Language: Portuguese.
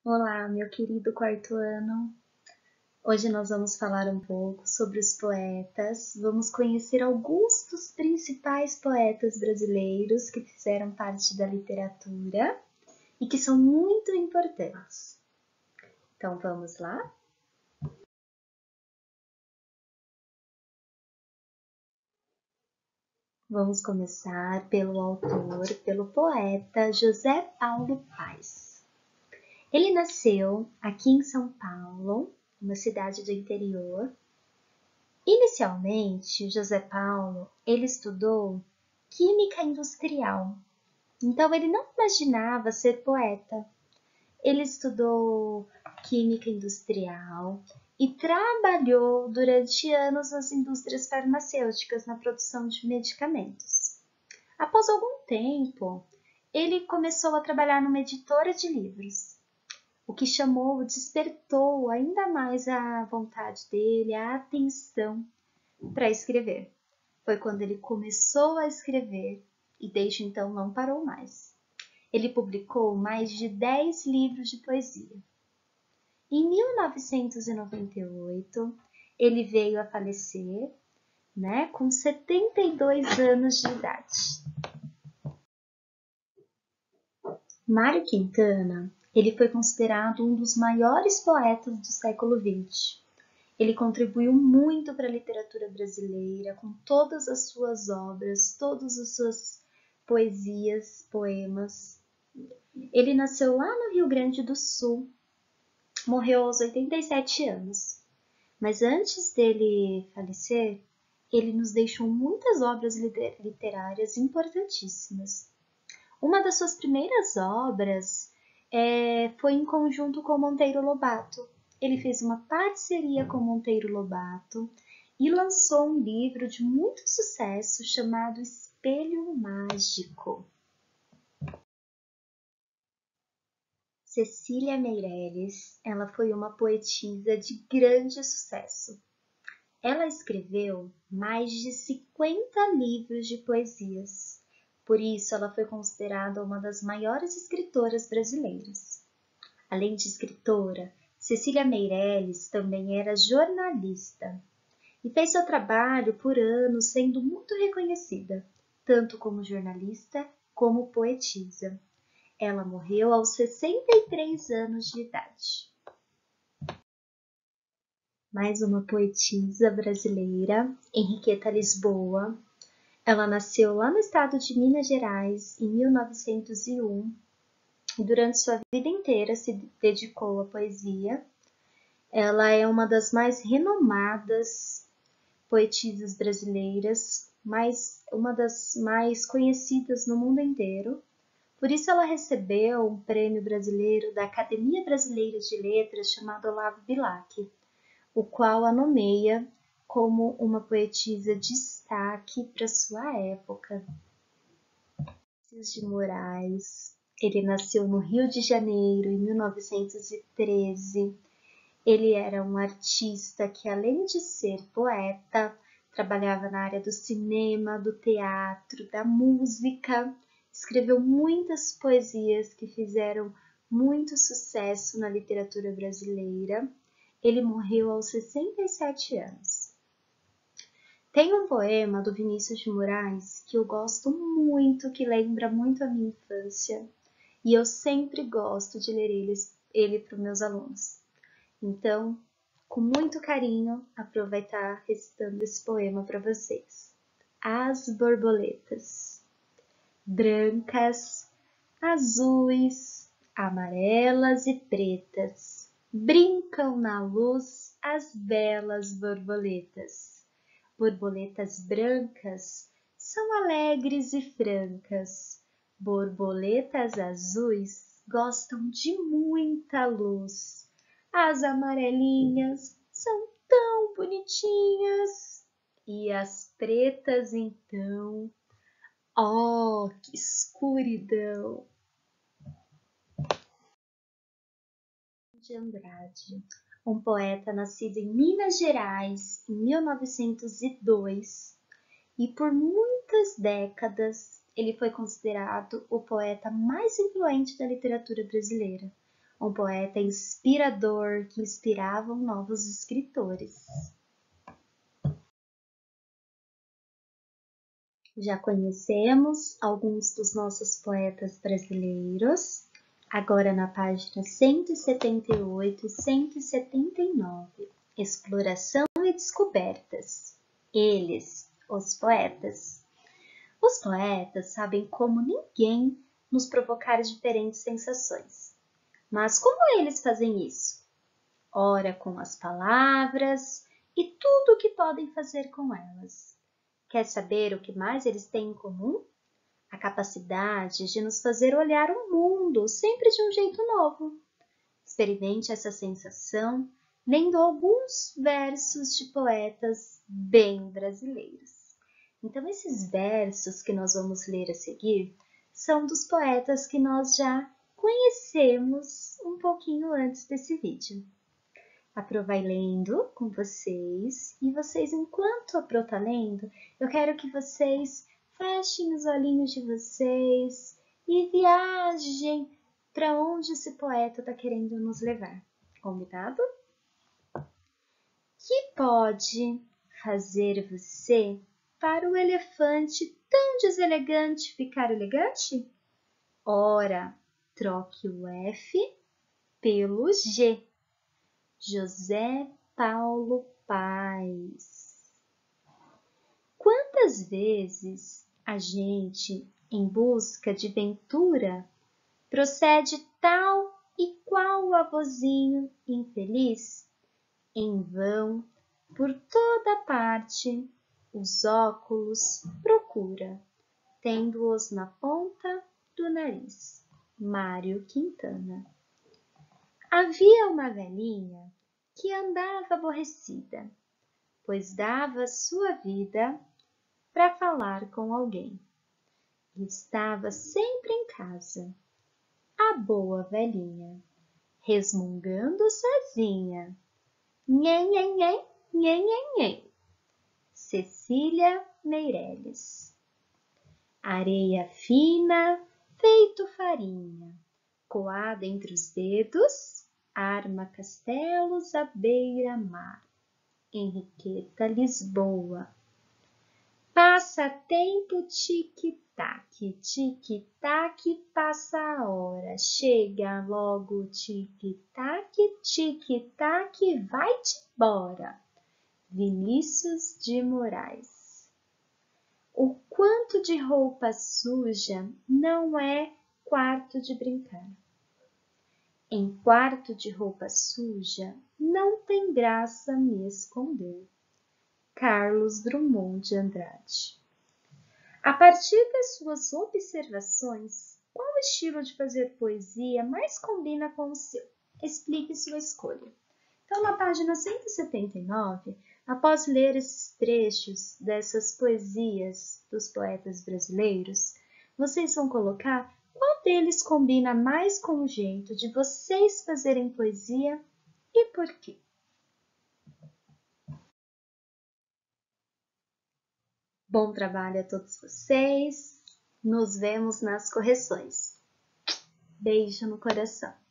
Olá, meu querido quarto ano. Hoje nós vamos falar um pouco sobre os poetas. Vamos conhecer alguns dos principais poetas brasileiros que fizeram parte da literatura e que são muito importantes. Então vamos lá? Vamos começar pelo autor, pelo poeta José Paulo Paes. Ele nasceu aqui em São Paulo, uma cidade do interior. Inicialmente, José Paulo, ele estudou química industrial, então ele não imaginava ser poeta. Ele estudou química industrial e trabalhou durante anos nas indústrias farmacêuticas na produção de medicamentos. Após algum tempo, ele começou a trabalhar numa editora de livros, o que despertou ainda mais a vontade dele, a atenção para escrever. Foi quando ele começou a escrever e desde então não parou mais. Ele publicou mais de 10 livros de poesia. Em 1998, ele veio a falecer, com 72 anos de idade. Mário Quintana, ele foi considerado um dos maiores poetas do século XX. Ele contribuiu muito para a literatura brasileira com todas as suas obras, todas as suas poesias, poemas. Ele nasceu lá no Rio Grande do Sul, morreu aos 87 anos. Mas antes dele falecer, ele nos deixou muitas obras literárias importantíssimas. Uma das suas primeiras obras foi em conjunto com Monteiro Lobato. Ele fez uma parceria com Monteiro Lobato e lançou um livro de muito sucesso chamado Espelho Mágico. Cecília Meirelles, ela foi uma poetisa de grande sucesso. Ela escreveu mais de 50 livros de poesias. Por isso, ela foi considerada uma das maiores escritoras brasileiras. Além de escritora, Cecília Meirelles também era jornalista e fez seu trabalho por anos sendo muito reconhecida, tanto como jornalista como poetisa. Ela morreu aos 63 anos de idade. Mais uma poetisa brasileira, Henriqueta Lisboa. Ela nasceu lá no estado de Minas Gerais em 1901 e durante sua vida inteira se dedicou à poesia. Ela é uma das mais renomadas poetisas brasileiras, uma das mais conhecidas no mundo inteiro. Por isso ela recebeu um prêmio brasileiro da Academia Brasileira de Letras chamado Olavo Bilac, o qual a nomeia como uma poetisa de destaque para sua época. Vinícius de Moraes, ele nasceu no Rio de Janeiro em 1913. Ele era um artista que, além de ser poeta, trabalhava na área do cinema, do teatro, da música. Escreveu muitas poesias que fizeram muito sucesso na literatura brasileira. Ele morreu aos 67 anos. Tem um poema do Vinícius de Moraes que eu gosto muito, que lembra muito a minha infância, e eu sempre gosto de ler ele para os meus alunos. Então, com muito carinho, aproveitar recitando esse poema para vocês. As borboletas, brancas, azuis, amarelas e pretas, brincam na luz as belas borboletas. Borboletas brancas são alegres e francas. Borboletas azuis gostam de muita luz. As amarelinhas são tão bonitinhas. E as pretas, então, oh, que escuridão! De Andrade, um poeta nascido em Minas Gerais em 1902 e por muitas décadas ele foi considerado o poeta mais influente da literatura brasileira, um poeta inspirador que inspirava novos escritores. Já conhecemos alguns dos nossos poetas brasileiros, agora na página 178 e 179, Exploração e Descobertas. Eles, os poetas. Os poetas sabem como ninguém nos provocar diferentes sensações. Mas como eles fazem isso? Ora com as palavras e tudo o que podem fazer com elas. Quer saber o que mais eles têm em comum? A capacidade de nos fazer olhar o mundo sempre de um jeito novo. Experimente essa sensação lendo alguns versos de poetas bem brasileiros. Então, esses versos que nós vamos ler a seguir são dos poetas que nós já conhecemos um pouquinho antes desse vídeo. A Pro vai lendo com vocês e vocês, enquanto a Pro tá lendo, eu quero que vocês fechem os olhinhos de vocês e viajem para onde esse poeta está querendo nos levar. Combinado? Que pode fazer você para o elefante tão deselegante ficar elegante? Ora, troque o F pelo G. José Paulo Paes. Quantas vezes a gente, em busca de ventura, procede tal e qual avozinho infeliz? Em vão, por toda parte, os óculos procura, tendo-os na ponta do nariz. Mário Quintana. Havia uma velhinha que andava aborrecida, pois dava sua vida para falar com alguém. Estava sempre em casa, a boa velhinha, resmungando sozinha. Nhen, nhen, nhen, nhen, nhen, nhen. Cecília Meirelles. Areia fina, feito farinha, coada entre os dedos, arma castelos à beira-mar. Henriqueta Lisboa. Passa tempo, tic-tac, tic-tac, passa a hora. Chega logo, tic-tac, tic-tac, vai-te embora. Vinícius de Moraes. O quanto de roupa suja não é quarto de brincar. Em quarto de roupa suja não tem graça me esconder. Carlos Drummond de Andrade. A partir das suas observações, qual estilo de fazer poesia mais combina com o seu? Explique sua escolha. Então, na página 179, após ler esses trechos dessas poesias dos poetas brasileiros, vocês vão colocar qual deles combina mais com o jeito de vocês fazerem poesia e por quê. Bom trabalho a todos vocês. Nos vemos nas correções. Beijo no coração.